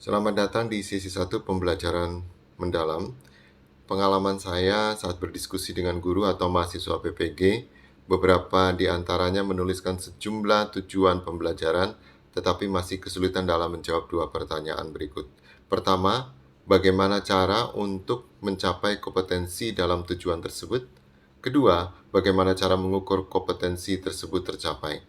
Selamat datang di sesi 1 pembelajaran mendalam. Pengalaman saya saat berdiskusi dengan guru atau mahasiswa PPG, beberapa di antaranya menuliskan sejumlah tujuan pembelajaran, tetapi masih kesulitan dalam menjawab dua pertanyaan berikut. Pertama, bagaimana cara untuk mencapai kompetensi dalam tujuan tersebut? Kedua, bagaimana cara mengukur kompetensi tersebut tercapai?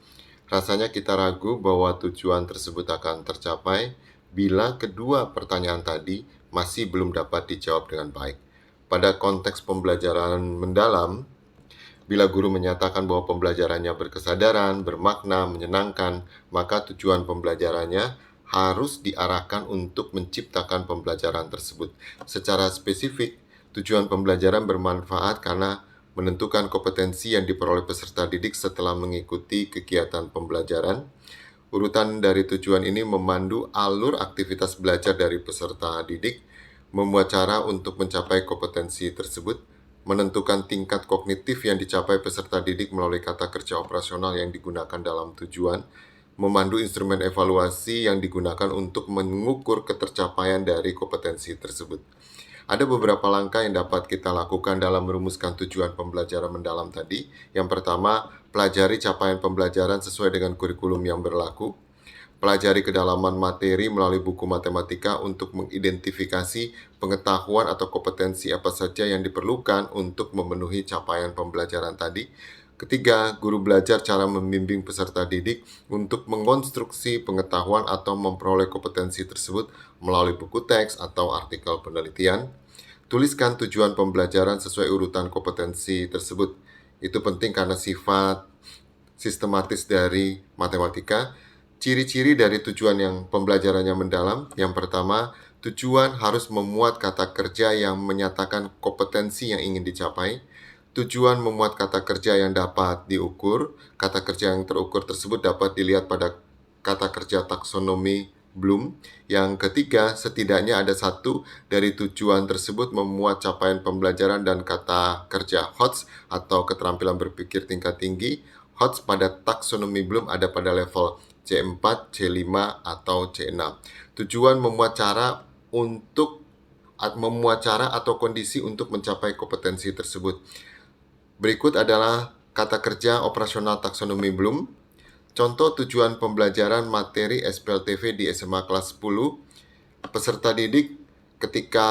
Rasanya kita ragu bahwa tujuan tersebut akan tercapai bila kedua pertanyaan tadi masih belum dapat dijawab dengan baik. Pada konteks pembelajaran mendalam, bila guru menyatakan bahwa pembelajarannya berkesadaran, bermakna, menyenangkan, maka tujuan pembelajarannya harus diarahkan untuk menciptakan pembelajaran tersebut. Secara spesifik, tujuan pembelajaran bermanfaat karena menentukan kompetensi yang diperoleh peserta didik setelah mengikuti kegiatan pembelajaran. Urutan dari tujuan ini memandu alur aktivitas belajar dari peserta didik, membuat cara untuk mencapai kompetensi tersebut, menentukan tingkat kognitif yang dicapai peserta didik melalui kata kerja operasional yang digunakan dalam tujuan, memandu instrumen evaluasi yang digunakan untuk mengukur ketercapaian dari kompetensi tersebut. Ada beberapa langkah yang dapat kita lakukan dalam merumuskan tujuan pembelajaran mendalam tadi. Yang pertama, pelajari capaian pembelajaran sesuai dengan kurikulum yang berlaku. Pelajari kedalaman materi melalui buku matematika untuk mengidentifikasi pengetahuan atau kompetensi apa saja yang diperlukan untuk memenuhi capaian pembelajaran tadi. Ketiga, guru belajar cara membimbing peserta didik untuk mengonstruksi pengetahuan atau memperoleh kompetensi tersebut melalui buku teks atau artikel penelitian. Tuliskan tujuan pembelajaran sesuai urutan kompetensi tersebut. Itu penting karena sifat sistematis dari matematika. Ciri-ciri dari tujuan yang pembelajarannya mendalam. Yang pertama, tujuan harus memuat kata kerja yang menyatakan kompetensi yang ingin dicapai. Tujuan memuat kata kerja yang dapat diukur. Kata kerja yang terukur tersebut dapat dilihat pada kata kerja taksonomi Bloom. Yang ketiga, setidaknya ada satu dari tujuan tersebut memuat capaian pembelajaran dan kata kerja HOTS atau keterampilan berpikir tingkat tinggi. HOTS pada taksonomi Bloom ada pada level C4, C5, atau C6. Tujuan memuat cara atau kondisi untuk mencapai kompetensi tersebut. Berikut adalah kata kerja operasional taksonomi Bloom. Contoh tujuan pembelajaran materi SPLTV di SMA kelas 10. Peserta didik ketika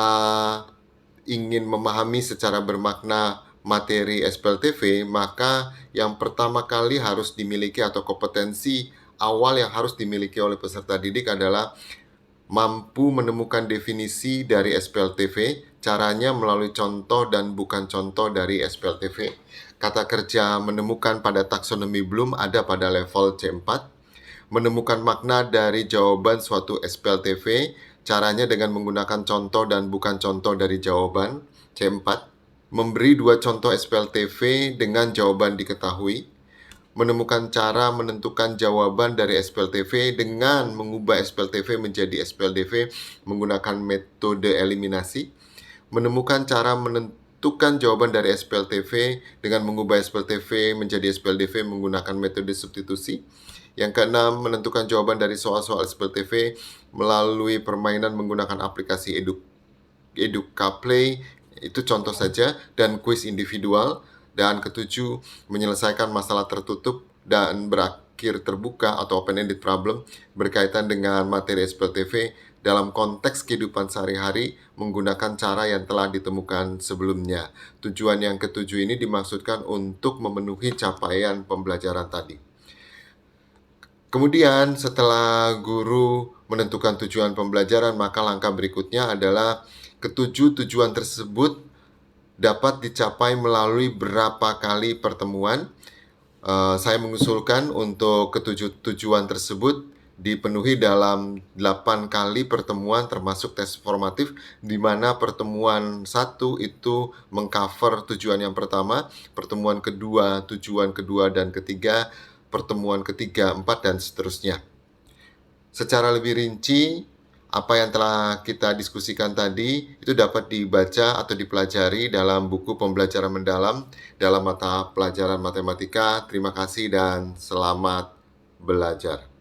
ingin memahami secara bermakna materi SPLTV, maka yang pertama kali harus dimiliki atau kompetensi awal yang harus dimiliki oleh peserta didik adalah mampu menemukan definisi dari SPLTV, caranya melalui contoh dan bukan contoh dari SPLTV. Kata kerja menemukan pada taksonomi Bloom ada pada level C4. Menemukan makna dari jawaban suatu SPLTV, caranya dengan menggunakan contoh dan bukan contoh dari jawaban, C4. Memberi dua contoh SPLTV dengan jawaban diketahui. Menemukan cara menentukan jawaban dari SPLTV dengan mengubah SPLTV menjadi SPLDV menggunakan metode eliminasi. Menemukan cara menentukan jawaban dari SPLTV dengan mengubah SPLTV menjadi SPLDV menggunakan metode substitusi. Yang keenam, menentukan jawaban dari soal-soal SPLTV melalui permainan menggunakan aplikasi Educaplay, itu contoh saja, dan kuis individual. Dan ketujuh, menyelesaikan masalah tertutup dan berakhir terbuka atau open-ended problem berkaitan dengan materi SPLTV dalam konteks kehidupan sehari-hari menggunakan cara yang telah ditemukan sebelumnya. Tujuan yang ketujuh ini dimaksudkan untuk memenuhi capaian pembelajaran tadi. Kemudian setelah guru menentukan tujuan pembelajaran, maka langkah berikutnya adalah ketujuh tujuan tersebut dapat dicapai melalui berapa kali pertemuan. Saya mengusulkan untuk ketujuh tujuan tersebut dipenuhi dalam 8 kali pertemuan termasuk tes formatif, di mana pertemuan 1 itu mengcover tujuan yang pertama, pertemuan kedua, tujuan kedua dan ketiga, pertemuan ketiga, 4, dan seterusnya. Secara lebih rinci, apa yang telah kita diskusikan tadi itu dapat dibaca atau dipelajari dalam buku pembelajaran mendalam dalam mata pelajaran matematika. Terima kasih dan selamat belajar.